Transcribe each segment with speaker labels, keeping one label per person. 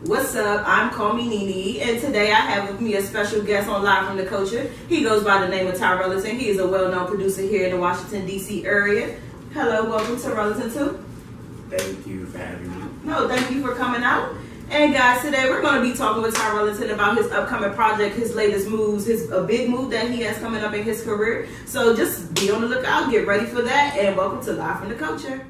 Speaker 1: What's up? I'm Call Me Nene, and today I have with me a special guest on Live from the Culture. He goes by the name of Tyrellington. He is a well-known producer here in the Washington, D.C. area. Hello, welcome to Tyrellington 2.
Speaker 2: Thank you for having me.
Speaker 1: No, thank you for coming out. And guys, today we're going to be talking with Tyrellington about his upcoming project, his latest moves, a big move that he has coming up in his career. So just be on the lookout, get ready for that, and welcome to Live from the Culture.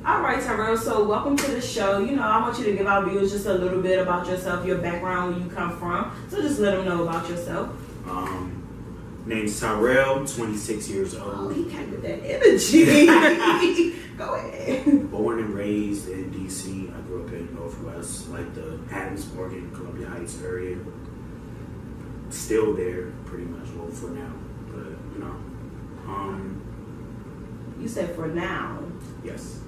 Speaker 1: All right, Tyrell, so welcome to the show. You know, I want you to give our viewers just a little bit about yourself, your background, where you come from. So just let them know about yourself.
Speaker 2: Name's Tyrell, 26 years old.
Speaker 1: Oh, he came with that energy. Go ahead.
Speaker 2: Born and raised in D.C. I grew up in Northwest, like the Adams, Morgan, Columbia Heights area. Still there, pretty much, well, for now. But, you know.
Speaker 1: You said for now.
Speaker 2: Yes.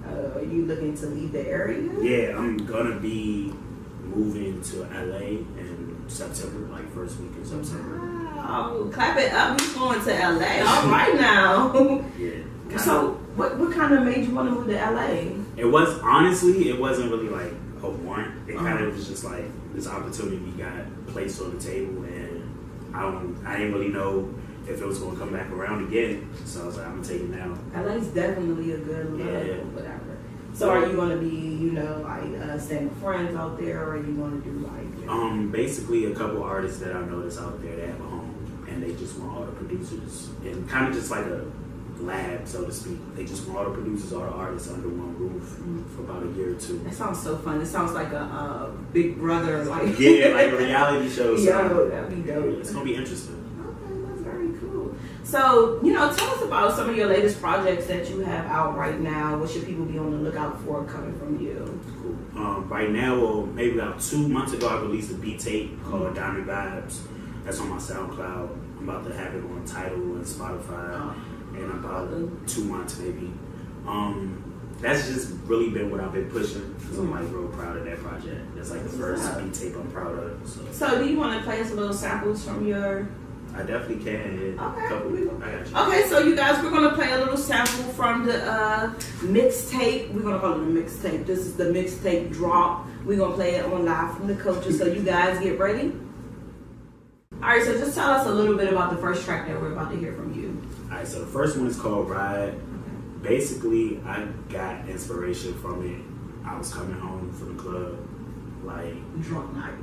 Speaker 1: Are you looking to leave the area?
Speaker 2: Yeah, I'm going to be moving to L.A. in September, like first week in September.
Speaker 1: Wow. Clap it up. We're going to L.A. All right now.
Speaker 2: Yeah.
Speaker 1: So, what kind of made you want to move to L.A.?
Speaker 2: It wasn't really like a want. It kind of was just like this opportunity got placed on the table, and I didn't really know if it was going to come back around again. So I was like, I'm gonna take it now.
Speaker 1: LA's definitely a good look, or whatever. So are you gonna be, you know, like staying with friends out there, or are you gonna do like?
Speaker 2: Basically a couple artists that I noticed out there that have a home, and they just want all the producers, and kind of just like a lab, so to speak. They just want all the producers, all the artists under one roof for about a year or two.
Speaker 1: That sounds so fun. It sounds like a Big Brother, like
Speaker 2: yeah, like a reality show.
Speaker 1: Yo, that'd be dope.
Speaker 2: It's gonna be interesting.
Speaker 1: Okay, that's very cool. So, you know, tell us about some of your latest projects that you have out right now. What should people be on the lookout for coming from you?
Speaker 2: Cool. Right now, well, maybe about 2 months ago, I released a beat tape called Diamond Vibes. That's on my SoundCloud. I'm about to have it on Tidal and Spotify in about 2 months, maybe. That's just really been what I've been pushing, because I'm like real proud of that project. That's like the first beat tape I'm proud of. So
Speaker 1: do you want to play us a little samples from your?
Speaker 2: I definitely can. Yeah.
Speaker 1: Okay.
Speaker 2: I got you.
Speaker 1: Okay, so you guys, we're gonna play a little sample from the mixtape. We're gonna call it a mixtape. This is the mixtape drop. We're gonna play it on Live from the Culture. So you guys get ready. All right, so just tell us a little bit about the first track that we're about to hear from you.
Speaker 2: All right, so the first one is called Ride. Basically, I got inspiration from it. I was coming home from the club, like
Speaker 1: drunk night.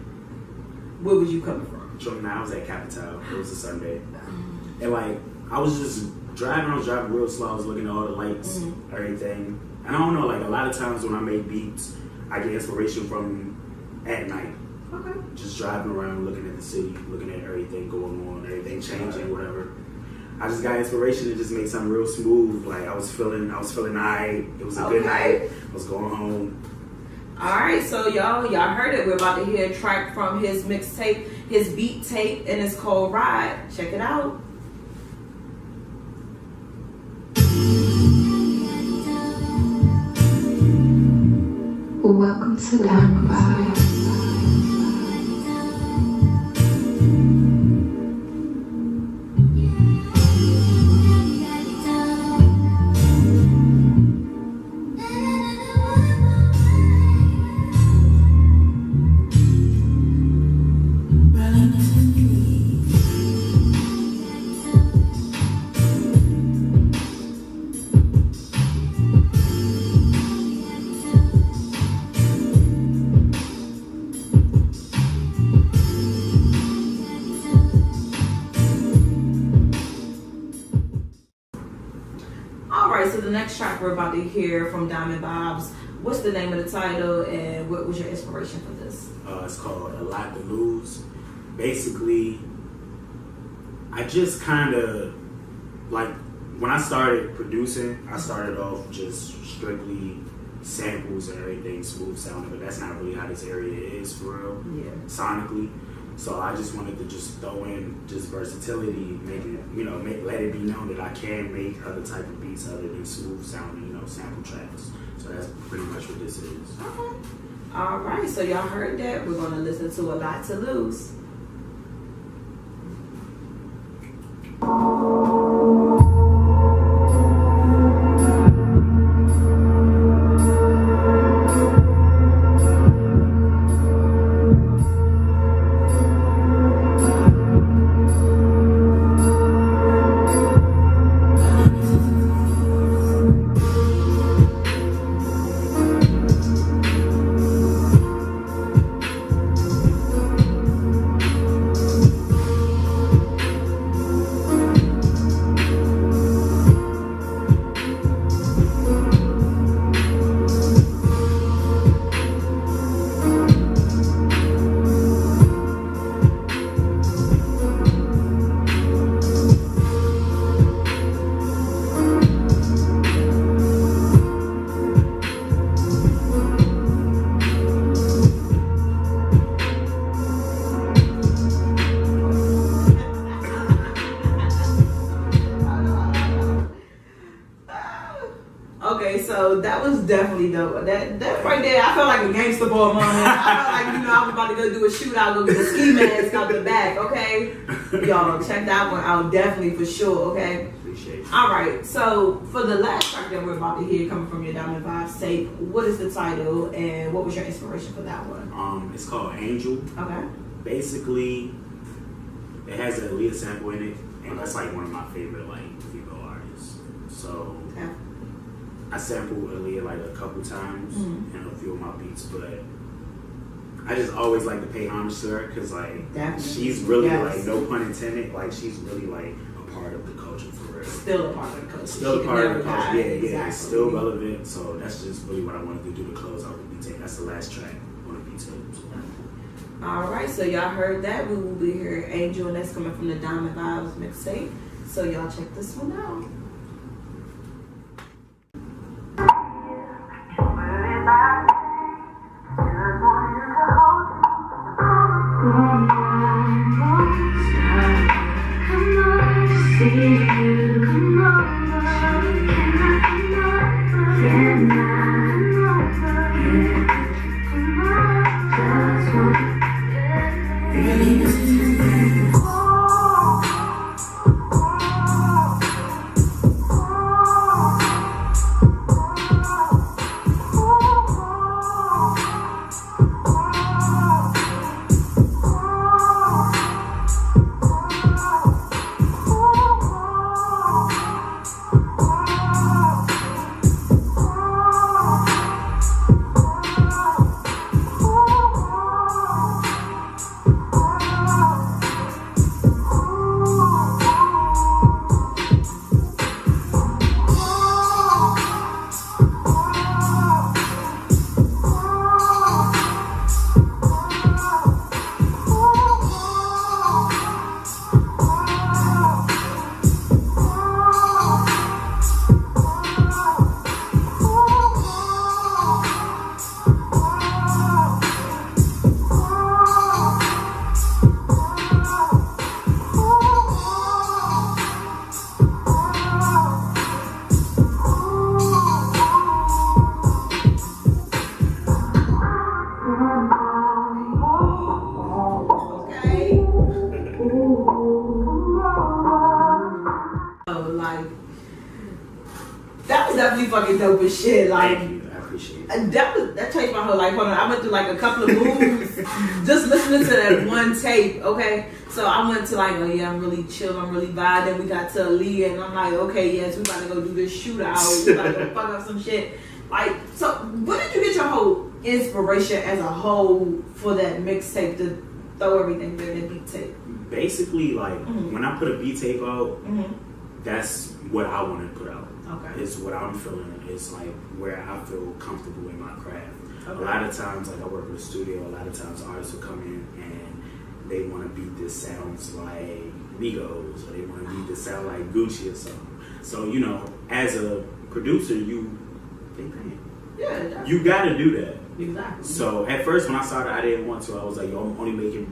Speaker 1: Where was you coming from?
Speaker 2: Drunk night. I was at Capital. It was a Sunday, and like I was just driving. I was driving real slow. I was looking at all the lights, everything. And I don't know. Like a lot of times when I make beats, I get inspiration from at night.
Speaker 1: Okay. Just
Speaker 2: driving around, looking at the city, looking at everything going on, everything changing, whatever. I just got inspiration to just make something real smooth. Like I was feeling alright. It was a good night. I was going home.
Speaker 1: Alright, so y'all heard it. We're about to hear a track from his mixtape, his beat tape, and it's called Ride. Check it out.
Speaker 3: Welcome to Diamond Vibes.
Speaker 1: So the next track we're about to hear from Diamond Vibes, what's the name of the title and what was your inspiration for this?
Speaker 2: It's called A Lot to Lose. Basically, I just kind of, like, when I started producing, I started off just strictly samples and everything, smooth sounding, but that's not really how this area is for real, sonically. So I just wanted to just throw in just versatility, make it, you know, let it be known that I can make other type of beats other than smooth sounding, you know, sample tracks. So that's pretty much what this is.
Speaker 1: Okay. All right, so y'all heard that. We're gonna listen to A Lot to Lose. was definitely dope. That right there, I felt like a gangster boy moment. I felt like, I was about to go do a shootout, go get the ski mask out the back, okay? Y'all, check that one out, definitely, for sure, okay?
Speaker 2: Appreciate you.
Speaker 1: All right, so for the last track that we're about to hear, coming from your Diamond Vibes tape, what is the title, and what was your inspiration for that one?
Speaker 2: It's called Angel.
Speaker 1: Okay.
Speaker 2: Basically, it has an Aaliyah sample in it, and that's like one of my favorite like female artists. So
Speaker 1: Okay.
Speaker 2: I sampled Aaliyah like a couple times in a few of my beats, but I just always like to pay homage to her because like
Speaker 1: Definitely.
Speaker 2: she's really
Speaker 1: Yes.
Speaker 2: like, no pun intended, like she's really like a part of the culture for real.
Speaker 1: Still a part of the culture.
Speaker 2: Still a part of the culture, yeah,
Speaker 1: Exactly.
Speaker 2: it's still relevant. So that's just really what I wanted to do to close out the beat tape. That's the last track on the beat tape. So.
Speaker 1: All right, so y'all heard that. We will be here, Angel, and that's coming from the Diamond Vibes mixtape. So y'all check this one out. Definitely fucking dope as shit. Like,
Speaker 2: Thank you. I appreciate it.
Speaker 1: that changed my whole life. Hold on, I went through like a couple of moves just listening to that one tape. Okay, so I went to like, oh yeah, I'm really chill, I'm really vibe. Then we got to Aaliyah, and I'm like, okay, yes, we about to go do this shootout. We about to go fuck up some shit. Like, so where did you get your whole inspiration as a whole for that mixtape to throw everything there in that beat tape?
Speaker 2: Basically, like when I put a beat tape out, that's what I want to put out.
Speaker 1: Okay.
Speaker 2: It's what I'm feeling. It's like where I feel comfortable in my craft.
Speaker 1: Okay.
Speaker 2: A lot of times, like I work in the studio, a lot of times artists will come in and they want to beat this sounds like Migos, or they want to beat this sound like Gucci or something. So, you know, as a producer,
Speaker 1: Yeah.
Speaker 2: you got to do that.
Speaker 1: Exactly.
Speaker 2: So at first when I started, I didn't want to. I was like, yo, I'm only making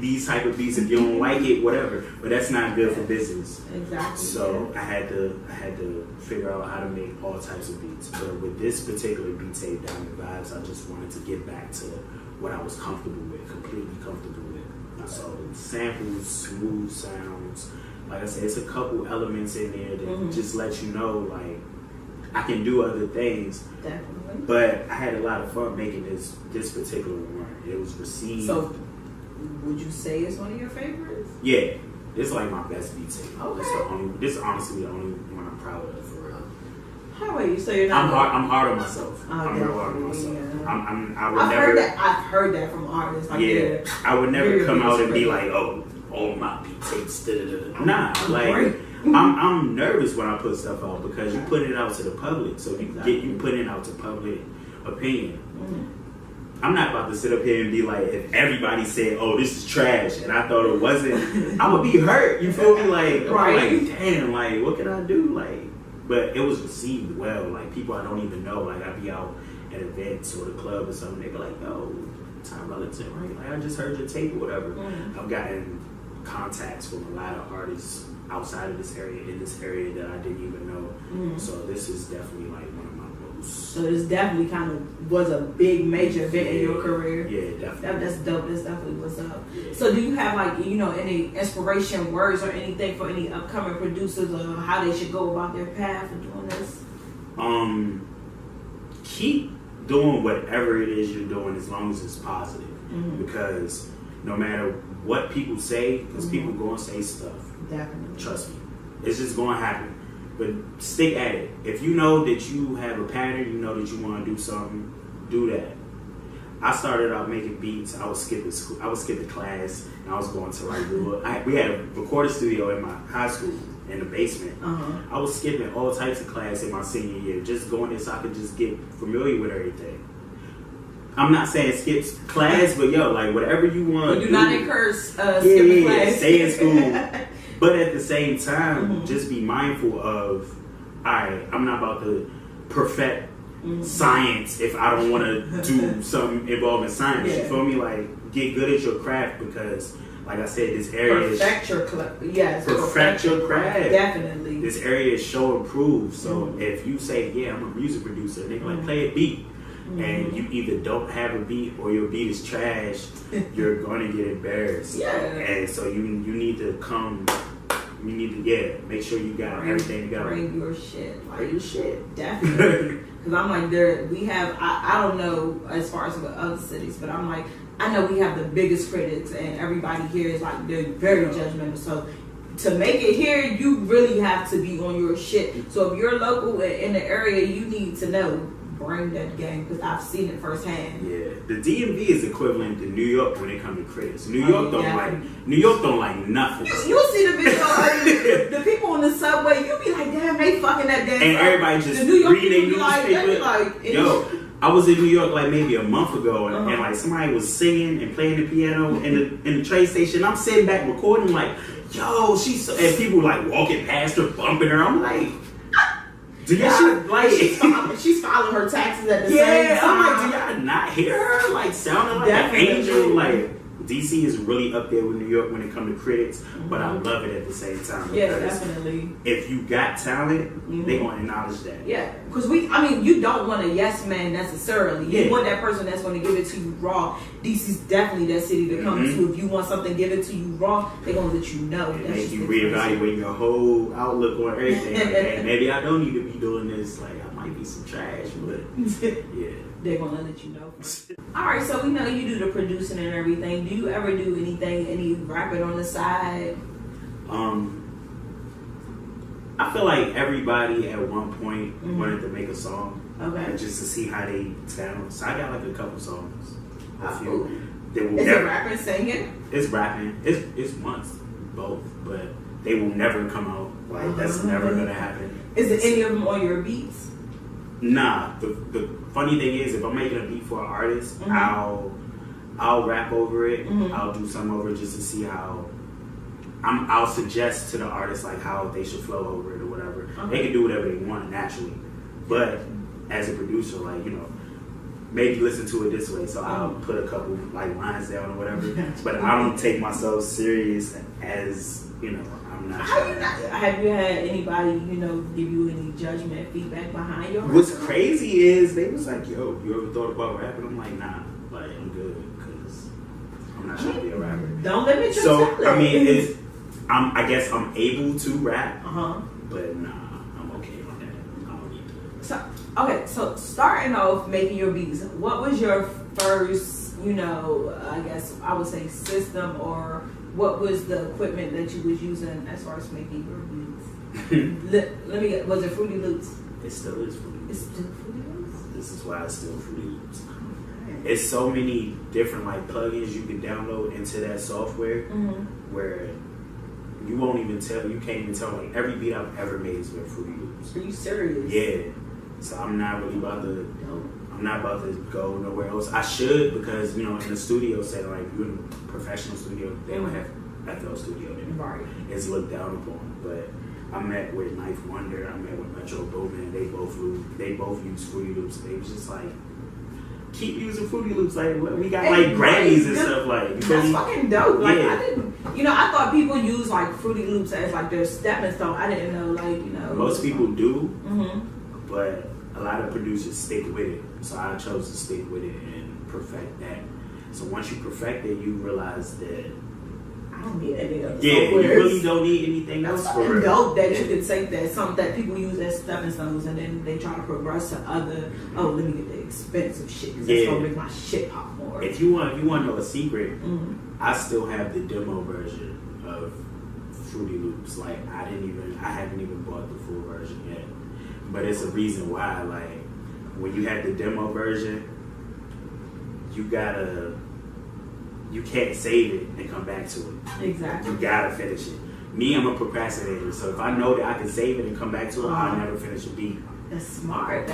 Speaker 2: these type of beats. If you don't like it, whatever. But that's not good for business.
Speaker 1: Exactly.
Speaker 2: So I had to figure out how to make all types of beats. But with this particular beat tape, Diamond Vibes, I just wanted to get back to what I was comfortable with, completely comfortable with. So samples, smooth sounds. Like I said, it's a couple elements in there that just let you know, like, I can do other things.
Speaker 1: Definitely.
Speaker 2: But I had a lot of fun making this particular one. It was received.
Speaker 1: So, would you say it's one of your favorites?
Speaker 2: Yeah, it's like my best beat tape.
Speaker 1: Okay.
Speaker 2: This is honestly the only one I'm proud of, for real.
Speaker 1: How are you? So you're not.
Speaker 2: I'm hard on myself.
Speaker 1: Oh,
Speaker 2: I'm real hard on myself.
Speaker 1: Yeah. I've heard that from artists. Like,
Speaker 2: yeah, I would never
Speaker 1: Very
Speaker 2: come out and be
Speaker 1: great.
Speaker 2: like, oh my beat tapes. Nah,
Speaker 1: I'm
Speaker 2: like
Speaker 1: great.
Speaker 2: I'm nervous when I put stuff out because you put it out to the public, so you put it out to public opinion. I'm not about to sit up here and be like, if everybody said, oh, this is trash, and I thought it wasn't, I would be hurt. You feel me? Like,
Speaker 1: Right.
Speaker 2: like, damn, like, what can I do? Like, but it was received well. Like, people I don't even know. Like, I'd be out at events or the club or something. They'd be like, yo, Tyrellington, right? Like, I just heard your tape or whatever. I've gotten contacts from a lot of artists outside of this area, in this area that I didn't even know. So this is definitely like one of my most
Speaker 1: So this definitely kind of was a big major event in your career.
Speaker 2: Yeah, definitely.
Speaker 1: That's dope. That's definitely what's up.
Speaker 2: Yeah.
Speaker 1: So do you have like, you know, any inspiration words or anything for any upcoming producers or how they should go about their path of doing this?
Speaker 2: Keep doing whatever it is you're doing as long as it's positive.
Speaker 1: Mm-hmm.
Speaker 2: Because no matter what people say, because people go and say stuff.
Speaker 1: Definitely.
Speaker 2: Trust me. It's just going to happen. But stick at it. If you know that you have a pattern, you know that you want to do something, do that. I started out making beats. I was skipping school. I was skipping class, and I was going to like we had a recording studio in my high school in the basement. I was skipping all types of class in my senior year, just going there so I could just get familiar with everything. I'm not saying skip class, but yo, like whatever you want.
Speaker 1: But do not encourage skipping class.
Speaker 2: Stay in school. But at the same time, just be mindful of, alright, I'm not about to perfect science if I don't want to do something involving science.
Speaker 1: Yeah.
Speaker 2: You feel me? Like, get good at your craft because, like I said, this area
Speaker 1: perfect your craft. Yes,
Speaker 2: perfect your craft.
Speaker 1: Definitely.
Speaker 2: This area is show and prove. So if you say, yeah, I'm a music producer, and they like play a beat, and you either don't have a beat or your beat is trash, you're going to get embarrassed.
Speaker 1: Yeah.
Speaker 2: And so you need to come. You need to make sure you got everything together.
Speaker 1: Bring your shit.
Speaker 2: Bring your shit.
Speaker 1: Definitely. Because I'm like, we have, I don't know as far as with other cities, but I'm like, I know we have the biggest critics and everybody here is like, they're very judgmental. So to make it here, you really have to be on your shit. So if you're local in the area, you need to know. Bring that game because I've seen it firsthand.
Speaker 2: Yeah, the DMV is equivalent to New York when it comes to critics. New York don't like nothing.
Speaker 1: You see the video, the people on the subway. You be like, damn, they fucking that damn.
Speaker 2: And everybody just reading newspaper. Yo, I was in New York like maybe a month ago, and like somebody was singing and playing the piano in the train station. I'm sitting back recording like, yo, and people like walking past her, bumping her. I'm like.
Speaker 1: She's filing her taxes at the same time.
Speaker 2: I'm like, do y'all not hear her? Like, sounding like an angel. Like, DC is really up there with New York when it comes to critics, but I love it at the same time.
Speaker 1: Yeah, definitely.
Speaker 2: If you got talent, they want to acknowledge that.
Speaker 1: Yeah, because you don't want a yes man necessarily. You want that person that's going to give it to you raw. DC's definitely that city to come to. If you want something given to you raw, they're going to let you know.
Speaker 2: They make you reevaluate your whole outlook on everything. Like, hey, maybe I don't need to be doing this. Like, I might be some trash, but yeah.
Speaker 1: They're going to let you know. Alright, so we know you do the producing and everything. Do you ever do any rapping on the side?
Speaker 2: I feel like everybody at one point wanted to make a song.
Speaker 1: Okay.
Speaker 2: Just to see how they sound. So I got like a couple songs.
Speaker 1: Is it rapping, singing?
Speaker 2: It's rapping. It's once, both. But they will never come out. Like, that's never going to happen.
Speaker 1: Is it any of them on your beats?
Speaker 2: Nah, the funny thing is, if I'm making a beat for an artist, I'll rap over it. I'll do some over it just to see how. I'll suggest to the artist like how they should flow over it or whatever. They can do whatever they want naturally, but as a producer, like maybe listen to it this way. So I'll put a couple like lines down or whatever. But I don't take myself serious as I'm not.
Speaker 1: Have you had anybody give you any judgment, feedback behind your?
Speaker 2: What's crazy is they was like, "Yo, you ever thought about rapping?" I'm like, "Nah, like I'm good because I'm not trying to be a rapper."
Speaker 1: Don't limit your talent.
Speaker 2: I mean, I guess I'm able to rap, but nah, I'm okay on that. I don't need to.
Speaker 1: So starting off making your beats, what was your first, I guess I would say system, or what was the equipment that you was using as far as making your beats? Let me get, was it Fruity Loops?
Speaker 2: It still is Fruity Loops.
Speaker 1: It's still Fruity Loops?
Speaker 2: This is why it's still Fruity Loops. It's so many different like plugins you can download into that software where you won't even tell, you can't even tell, like every beat I've ever made is with Fruity Loops.
Speaker 1: Are you serious?
Speaker 2: Yeah. So I'm not really about to go nowhere else. I should, because in the studio setting, like you're in a professional studio, they don't have FL Studio there.
Speaker 1: Right.
Speaker 2: It's looked down upon. But I met with Knife Wonder, I met with Metro Boomin, they both use Fruity Loops. They was just like, keep using Fruity Loops, like we got like Grammys and stuff, like
Speaker 1: that's fucking dope. Like
Speaker 2: yeah.
Speaker 1: I didn't, I thought people use like Fruity Loops as like their stepping stone. I didn't know, like
Speaker 2: most people do, but a a lot of producers stick with it. So I chose to stick with it and perfect that. So once you perfect it, you realize that
Speaker 1: I don't need any other
Speaker 2: you
Speaker 1: softwares.
Speaker 2: really don't need anything else for it.
Speaker 1: Dope that you can take that something that people use as stepping stones and then they try to progress to other. Oh, let me get the expensive shit because that's gonna make my shit pop more.
Speaker 2: If you want to know a secret, I still have the demo version of Fruity Loops. Like I haven't even bought the full version yet. But it's a reason why. Like when you have the demo version, you can't save it and come back to it.
Speaker 1: Exactly.
Speaker 2: You gotta finish it. Me, I'm a procrastinator, so if I know that I can save it and come back to it, I'll never finish a beat.
Speaker 1: That's smart.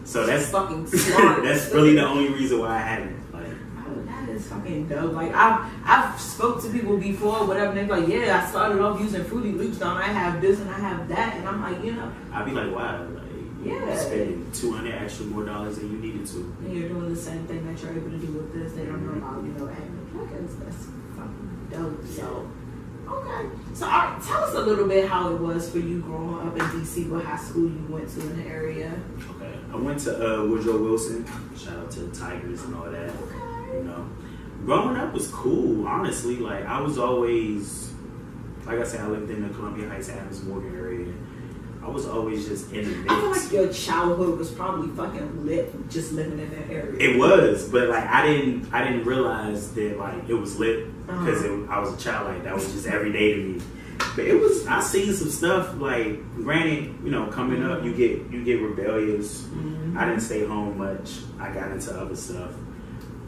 Speaker 2: So that's
Speaker 1: fucking smart.
Speaker 2: That's really the only reason why I haven't. Like,
Speaker 1: oh, that is fucking dope. Like I've spoke to people before, whatever. They're like, yeah, I started off using Fruity Loops. Now I have this and I have that, and I'm like,
Speaker 2: I'd be like, wow. You're spending $200 extra more dollars than you needed to.
Speaker 1: And you're doing the same thing that you're able to do with this. They don't know about, adding the plugins. That's fucking dope. So, okay. So, all right, tell us a little bit how it was for you growing up in DC, what high school you went to in the area.
Speaker 2: Okay. I went to Woodrow Wilson. Shout out to the Tigers and all that.
Speaker 1: Okay.
Speaker 2: Growing up was cool, honestly. Like, I was always, like I said, I lived in the Columbia Heights, Adams Morgan area. I was always just in the mix.
Speaker 1: I feel like your childhood was probably fucking lit just living in that area.
Speaker 2: It was, but like I didn't realize that like it was lit because I was a child. Like that was just every day to me. But it was. I seen some stuff. Like granted, coming up, you get rebellious. I didn't stay home much. I got into other stuff.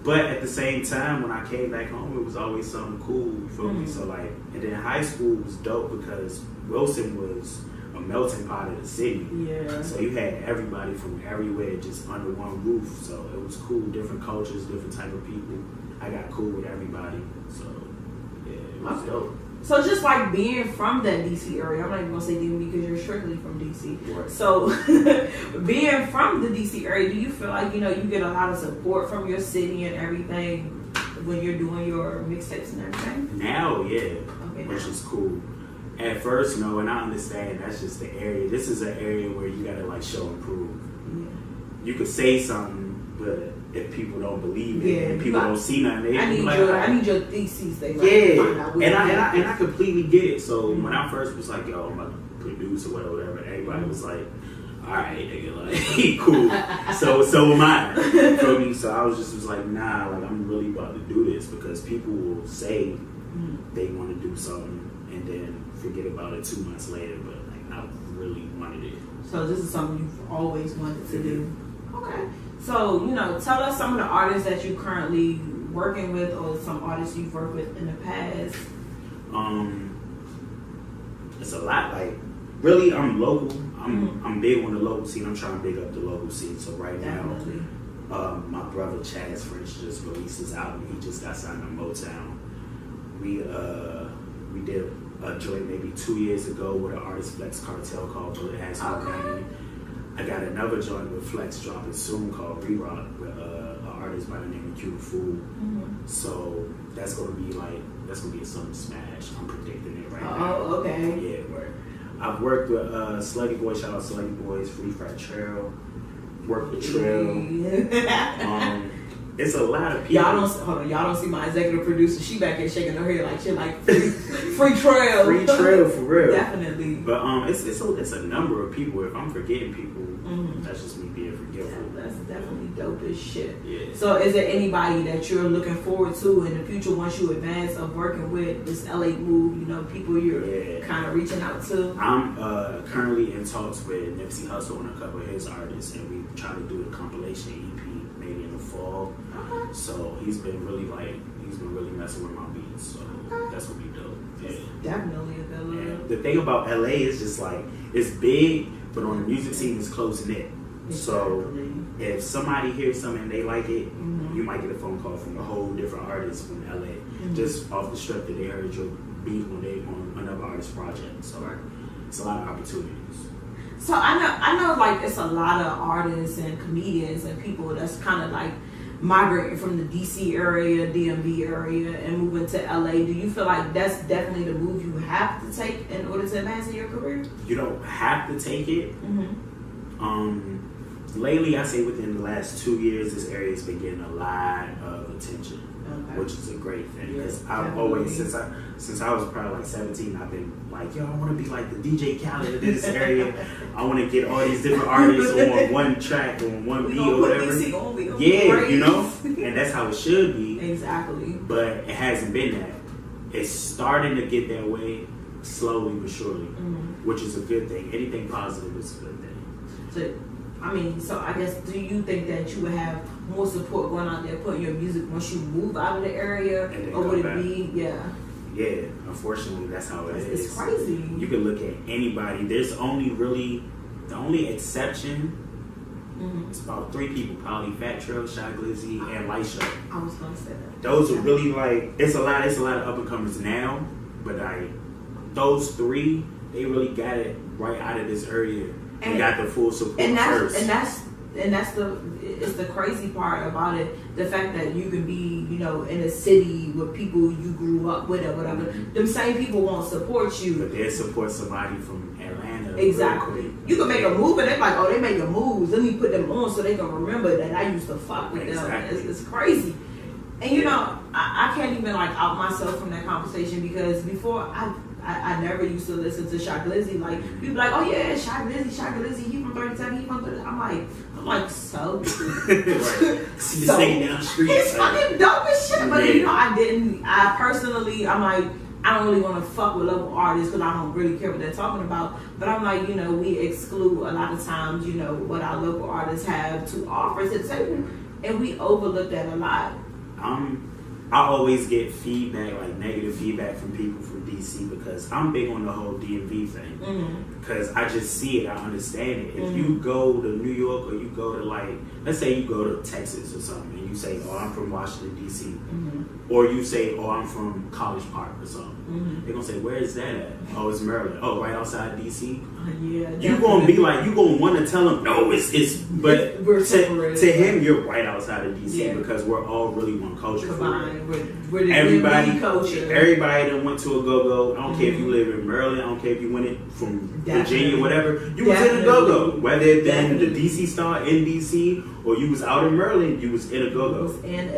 Speaker 2: But at the same time, when I came back home, it was always something cool. You feel me? So like, and then high school was dope because Wilson was a melting pot of the city.
Speaker 1: Yeah.
Speaker 2: So you had everybody from everywhere just under one roof. So it was cool, different cultures, different type of people. I got cool with everybody. So yeah, it was dope.
Speaker 1: So just like being from that DC area, I'm not even gonna say DMV because you're strictly from DC.
Speaker 2: Right.
Speaker 1: So being from the DC area, do you feel like you get a lot of support from your city and everything when you're doing your mixtapes and everything?
Speaker 2: Now, yeah,
Speaker 1: okay,
Speaker 2: which is cool. At first, no, and I understand that's just the area. This is an area where you gotta like show and prove. Yeah. You could say something, but if people don't believe it, and people don't see nothing,
Speaker 1: I need your thesis. They
Speaker 2: find out and I completely get it. So when I first was like, yo, I'm about to produce or whatever, everybody was like, all right, nigga, like cool. so am I. Feel me? So I was like, nah, like I'm really about to do this because people will say they want to do something and then forget about it 2 months later, but like I really wanted it.
Speaker 1: So this is something you've always wanted to do. Okay. So, tell us some of the artists that you're currently working with or some artists you've worked with in the past.
Speaker 2: It's a lot. Like, really, I'm local. I'm big on the local scene. I'm trying to big up the local scene. So right now, my brother Chaz French just released his album. He just got signed to Motown. We did a joint maybe 2 years ago with an artist Flex Cartel called Bullet Has No Name. I got another joint with Flex dropping soon called Re-Rock with an artist by the name of Cute Fool. So that's gonna be a summer smash. I'm predicting it right now.
Speaker 1: Oh, okay.
Speaker 2: Yeah, where I've worked with Sluggy Boy, shout out Sluggy Boys, Free Frat Trail, worked with Trail. It's a lot of people.
Speaker 1: Y'all don't see my executive producer. She back here shaking her head like shit, like free trail.
Speaker 2: Free trail for real.
Speaker 1: Definitely.
Speaker 2: But it's a number of people. If I'm forgetting people, that's just me being forgetful.
Speaker 1: Yeah, that's definitely dope as shit.
Speaker 2: Yeah.
Speaker 1: So is there anybody that you're looking forward to in the future once you advance of working with this LA move? People you're kind of reaching out to.
Speaker 2: I'm currently in talks with Nipsey Hussle and a couple of his artists, and we try to do a compilation EP maybe in the fall.
Speaker 1: Okay.
Speaker 2: So he's been really messing with my beats. So that's gonna be dope. Yeah.
Speaker 1: Definitely available.
Speaker 2: And the thing about LA is just like it's big, but on the music scene it's close knit. So if somebody hears something and they like it, you might get a phone call from a whole different artist from LA, just off the strength that they heard your beat on another artist's project. So it's a lot of opportunities.
Speaker 1: So I know like it's a lot of artists and comedians and people that's kind of like migrating from the DC area, DMV area, and moving to LA. Do you feel like that's definitely the move you have to take in order to advance in your career?
Speaker 2: You don't have to take it. lately, I say within the last 2 years, this area has been getting a lot of attention, which is a great thing. Because I've always, since I was probably like 17, I've been like, yo, I want to be like the DJ Cali of this area. I want to get all these different artists on one track, on one beat or whatever. Yeah, you know, and that's how it should be.
Speaker 1: Exactly.
Speaker 2: But it hasn't been that. It's starting to get that way, slowly but surely, which is a good thing. Anything positive is a good thing.
Speaker 1: So I guess, do you think that you would have more support going out there putting your music once you move out of the area, or would it be,
Speaker 2: Yeah, unfortunately, that's how it is.
Speaker 1: It's crazy.
Speaker 2: You can look at anybody. There's only really, the only exception, it's about 3 people, probably Fat Trail, Shy Glizzy, and Light Show.
Speaker 1: I was going to say that.
Speaker 2: Those are really like, it's a lot of up-and-comers now, but those 3, they really got it right out of this area. And got the full support first.
Speaker 1: And that's the crazy part about it. The fact that you can be, you know, in a city with people you grew up with or whatever. Them same people won't support you.
Speaker 2: But they'll support somebody from Atlanta.
Speaker 1: Exactly. You can make a move and they're like, oh, they making moves. Let me put them on so they can remember that I used to fuck with them. It's crazy. And you know, I can't even like out myself from that conversation because before I never used to listen to Shy Glizzy. Like, people like, oh yeah, Shy Glizzy, he from 37, he from 30. I'm like, so?
Speaker 2: See the thing down the street.
Speaker 1: He's fucking dope as shit. But you know, I personally, I'm like, I don't really want to fuck with local artists because I don't really care what they're talking about. But I'm like, you know, we exclude a lot of times, you know, what our local artists have to offer to the table. And we overlook that a lot.
Speaker 2: I always get feedback, like negative feedback from people from DC because I'm big on the whole DMV thing. Because I just see it, I understand it. If you go to New York or you go to like, let's say you go to Texas or something and you say, oh, I'm from Washington, DC. Or you say, oh, I'm from College Park or something. They're going to say, where is that at? Oh, it's Maryland. Oh, right outside DC?
Speaker 1: Yeah.
Speaker 2: You're going to be like, you're going to want to tell them, no, but
Speaker 1: we're separated.
Speaker 2: To him, you're right outside of DC because we're all really one culture.
Speaker 1: Combined. We're the
Speaker 2: everybody
Speaker 1: culture.
Speaker 2: Everybody that went to a go-go, I don't care if you live in Maryland, I don't care if you went it from Virginia, whatever, you was in a go-go. Whether it been the DC star in DC or you was out in Maryland, you was in a go-go. And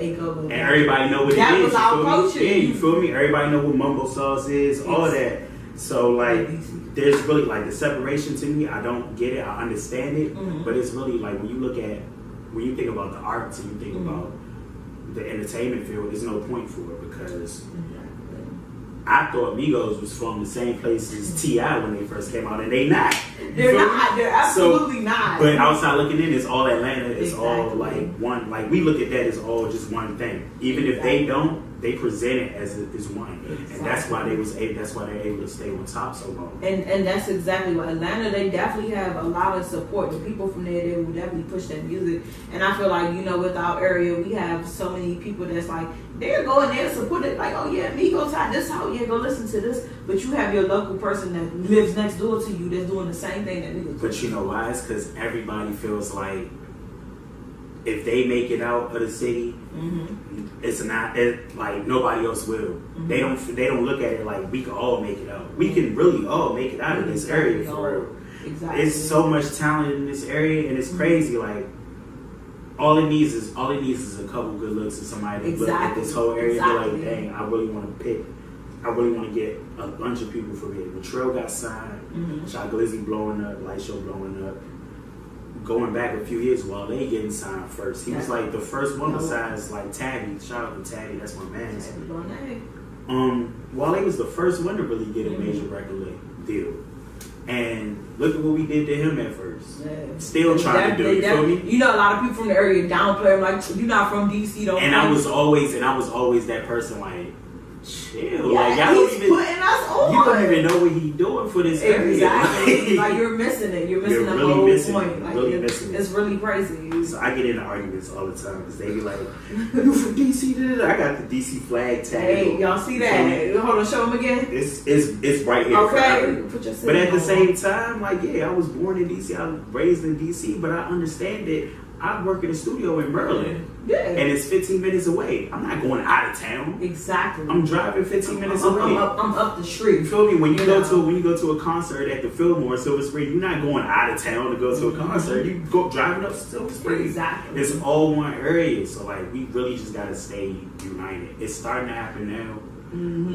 Speaker 2: everybody know what it is.
Speaker 1: That was our culture.
Speaker 2: Yeah, you feel me? Everybody know what mumbo sauce is, all that. So like, there's really like the separation to me. I don't get it. I understand it, but it's really like when you think about the arts and you think about the entertainment field, there's no point for it because I thought Migos was from the same place as T.I. when they first came out, and they not.
Speaker 1: They're not. They're absolutely not.
Speaker 2: But outside looking in, it's all Atlanta. It's all like one. Like we look at that as all just one thing. Even if they don't, they present it as one, and that's why that's why they're able to stay on top so long.
Speaker 1: And that's exactly what Atlanta. They definitely have a lot of support. The people from there, they will definitely push that music. And I feel like, you know, with our area, we have so many people that's like, they're going there to support it. Like, oh yeah, Migos had this out. Yeah, go listen to this. But you have your local person that lives next door to you that's doing the same thing that Migos do.
Speaker 2: But you know why? It's because everybody feels like if they make it out of the city, it's not like nobody else will. They don't look at it like we can all make it out. We can really all make it out of this area for real.
Speaker 1: Exactly.
Speaker 2: It's so much talent in this area, and it's crazy. Like all it needs is a couple good looks and somebody to look at this whole area and be like, dang, I really want to get a bunch of people from here. Latrell got signed, Shy Glizzy blowing up, Light Show blowing up. Going back a few years, while they getting signed first, he was like the first one besides like Tabby. Shout out to Tabby, that's my man. Wale was the first one to really get a major record deal, and look at what we did to him at first. Still trying to do it. You feel me?
Speaker 1: You know, a lot of people from the area downplay him, like, you're not from DC, don't.
Speaker 2: And I was always that person like, chill.
Speaker 1: Yeah,
Speaker 2: like y'all
Speaker 1: he's putting us on.
Speaker 2: You don't even know what he's doing for this area.
Speaker 1: Exactly. Like you're missing it. You're missing the
Speaker 2: really
Speaker 1: whole
Speaker 2: missing
Speaker 1: point.
Speaker 2: it.
Speaker 1: Like
Speaker 2: Really missing it.
Speaker 1: It's really crazy.
Speaker 2: So I get into arguments all the time because they be like, "You from DC?" I got the DC flag tag.
Speaker 1: Hey, y'all see that? Hold on, show them again.
Speaker 2: It's right here.
Speaker 1: Okay.
Speaker 2: But at the same time, like, yeah, I was born in DC. I was raised in DC, but I understand that I work in a studio in Maryland.
Speaker 1: Yeah.
Speaker 2: And it's 15 minutes away. I'm not going out of town.
Speaker 1: Exactly.
Speaker 2: I'm driving 15 minutes away.
Speaker 1: I'm up the street.
Speaker 2: You feel me? When you go to a concert at the Fillmore, Silver Spring, you're not going out of town to go to a concert. You go driving up Silver Spring.
Speaker 1: Exactly.
Speaker 2: It's all one area. So like we really just gotta stay united. It's starting to happen now,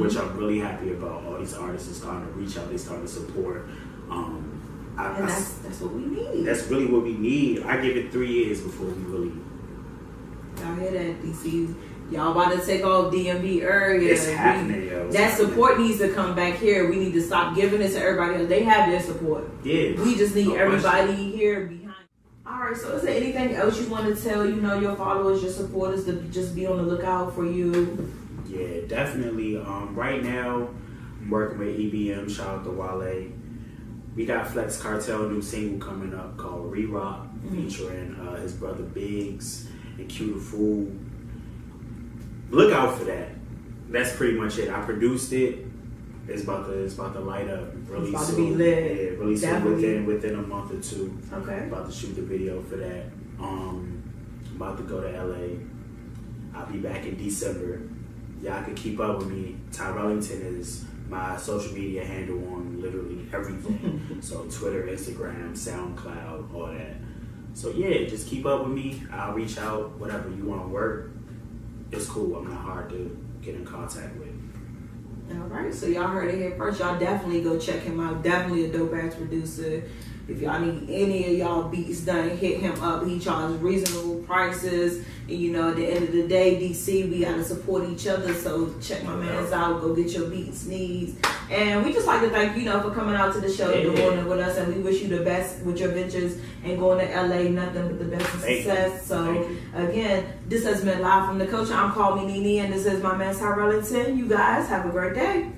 Speaker 2: which I'm really happy about. All these artists are starting to reach out. They starting to support.
Speaker 1: And that's what we need.
Speaker 2: That's really what we need. I give it 3 years before we really.
Speaker 1: Y'all hear that, DC? Y'all about to take off DMV area.
Speaker 2: It's happening, yo.
Speaker 1: That support needs to come back here. We need to stop giving it to everybody else. They have their support.
Speaker 2: Yeah.
Speaker 1: We just need everybody here behind. All right. So, is there anything else you want to tell your followers, your supporters, to just be on the lookout for you?
Speaker 2: Yeah, definitely. Right now, I'm working with EBM. Shout out to Wale. We got Flex Cartel new single coming up called Re-Rock, featuring his brother Biggs and Q the Fool. Look out for that. That's pretty much it. I produced it. It's about to light up really soon.
Speaker 1: It's about to be lit.
Speaker 2: Yeah, really soon, within a month or two.
Speaker 1: Okay.
Speaker 2: About to shoot the video for that. I'm about to go to LA. I'll be back in December. Y'all can keep up with me. Tyrellington is my social media handle on literally everything. So Twitter, Instagram, SoundCloud, all that. So yeah, just keep up with me. I'll reach out, whatever you want to work. It's cool. I'm not hard to get in contact with.
Speaker 1: All right, so y'all heard it here first. Y'all definitely go check him out. Definitely a dope ass producer. If y'all need any of y'all beats done, hit him up. He charges reasonable prices. And at the end of the day, DC, we gotta support each other. So check my man's out. Go get your beats needs. And we just like to thank you, for coming out to the show, doing it with us. And we wish you the best with your ventures and going to LA. Nothing but the best of success. So again, this has been live from the coach. I'm called me Nene, and this is my man Tyrellington. You guys have a great day.